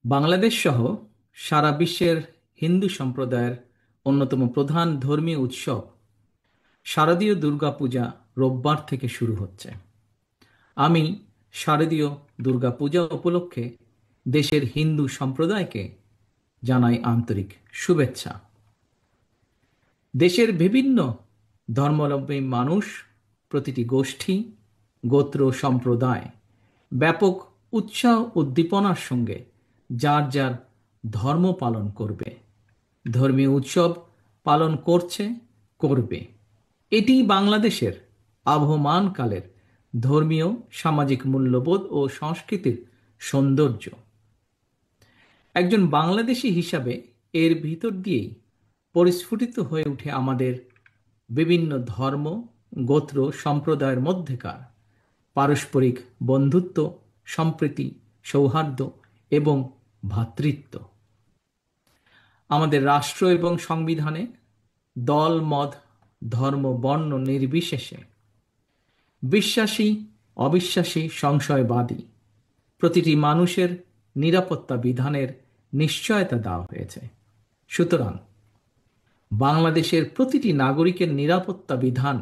বাংলাদেশ সহ সারা বিশ্বের হিন্দু সম্প্রদায়ের অন্যতম প্রধান ধর্মীয় উৎসব শারদীয় দুর্গাপূজা রোববার থেকে শুরু হচ্ছে। আমি শারদীয় দুর্গাপূজা উপলক্ষে দেশের হিন্দু সম্প্রদায়কে জানাই আন্তরিক শুভেচ্ছা। দেশের বিভিন্ন ধর্মাবলম্বী মানুষ, প্রতিটি গোষ্ঠী, গোত্র, সম্প্রদায় ব্যাপক উৎসাহ উদ্দীপনার সঙ্গে যার যার ধর্ম পালন করবে, ধর্মীয় উৎসব পালন করছে, করবে। এটি বাংলাদেশের আবহমানকালের ধর্মীয় সামাজিক মূল্যবোধ ও সংস্কৃতির সৌন্দর্য। একজন বাংলাদেশী হিসাবে এর ভিতর দিয়েই পরিস্ফুটিত হয়ে ওঠে আমাদের বিভিন্ন ধর্ম, গোত্র, সম্প্রদায়ের মধ্যেকার পারস্পরিক বন্ধুত্ব, সম্প্রীতি, সৌহার্দ্য এবং ভ্রাতৃত্ব। আমাদের রাষ্ট্র এবং সংবিধানে দল, মত, ধর্ম, বর্ণ নির্বিশেষে বিশ্বাসী, অবিশ্বাসী, সংশয়বাদী প্রতিটি মানুষের নিরাপত্তা বিধানের নিশ্চয়তা দেওয়া হয়েছে। সুতরাং বাংলাদেশের প্রতিটি নাগরিকের নিরাপত্তা বিধান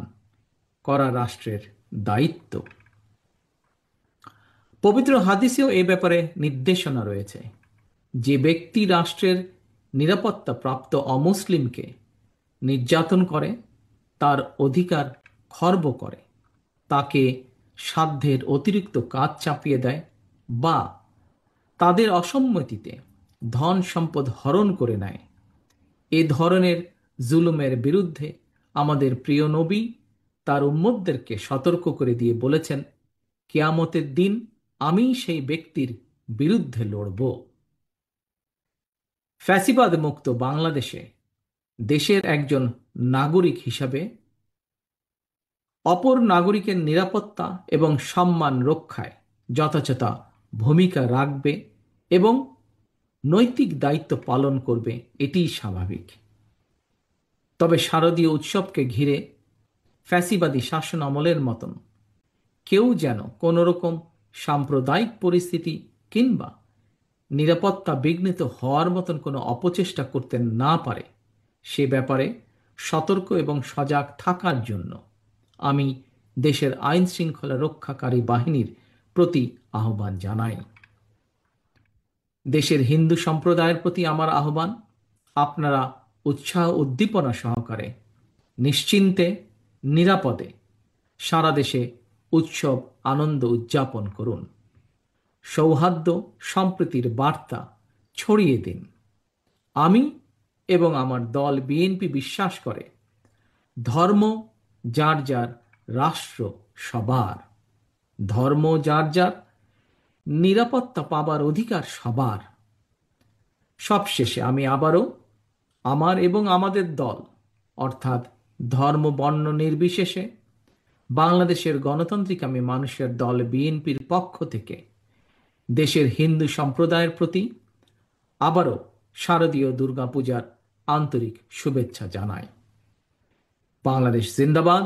করা রাষ্ট্রের দায়িত্ব। পবিত্র হাদিসেও এ ব্যাপারে নির্দেশনা রয়েছে। যে ব্যক্তি রাষ্ট্রের নিরাপত্তা প্রাপ্ত অমুসলিমকে নির্যাতন করে, তার অধিকার খর্ব করে, তাকে সাধ্যের অতিরিক্ত কাজ চাপিয়ে দেয় বা তাদের অসম্মতিতে ধন সম্পদ হরণ করে নেয়, এ ধরনের জুলুমের বিরুদ্ধে আমাদের প্রিয় নবী তার উম্মতদেরকে সতর্ক করে দিয়ে বলেছেন, কিয়ামতের দিন আমি সেই ব্যক্তির বিরুদ্ধে লড়ব। ফ্যাসিবাদ মুক্ত বাংলাদেশে দেশের একজন নাগরিক হিসাবে অপর নাগরিকের নিরাপত্তা এবং সম্মান রক্ষায় যথাযথ ভূমিকা রাখবে এবং নৈতিক দায়িত্ব পালন করবে, এটিই স্বাভাবিক। তবে শারদীয় উৎসবকে ঘিরে ফ্যাসিবাদী শাসন আমলের মতন কেউ যেন কোনোরকম সাম্প্রদায়িক পরিস্থিতি কিংবা নিরাপত্তা বিঘ্নিত হওয়ার মতন কোনো অপচেষ্টা করতে না পারে, সে ব্যাপারে সতর্ক এবং সজাগ থাকার জন্য আমি দেশের আইন শৃঙ্খলা রক্ষাকারী বাহিনীর প্রতি আহ্বান জানাই। দেশের হিন্দু সম্প্রদায়ের প্রতি আমার আহ্বান, আপনারা উৎসাহ উদ্দীপনা সহকারে নিশ্চিন্তে নিরাপদে সারা দেশে উৎসব আনন্দ উদযাপন করুন। সৌহার্দ্য সম্প্রীতির বার্তা ছড়িয়ে দিন। আমি এবং আমার দল বিএনপি বিশ্বাস করে, ধর্ম যার যার, রাষ্ট্র সবার। ধর্ম যার যার, নিরাপত্তা পাবার অধিকার সবার। সবশেষে আমি আবারও আমার এবং আমাদের দল অর্থাৎ ধর্ম বর্ণ নির্বিশেষে বাংলাদেশের গণতান্ত্রিকামী মানুষের দল বিএনপির পক্ষ থেকে দেশের হিন্দু সম্প্রদায়ের প্রতি আবারও শারদীয় দুর্গাপূজার আন্তরিক শুভেচ্ছা জানাই। বাংলাদেশ জিন্দাবাদ,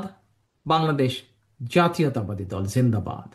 বাংলাদেশ জাতীয়তাবাদী দল জিন্দাবাদ।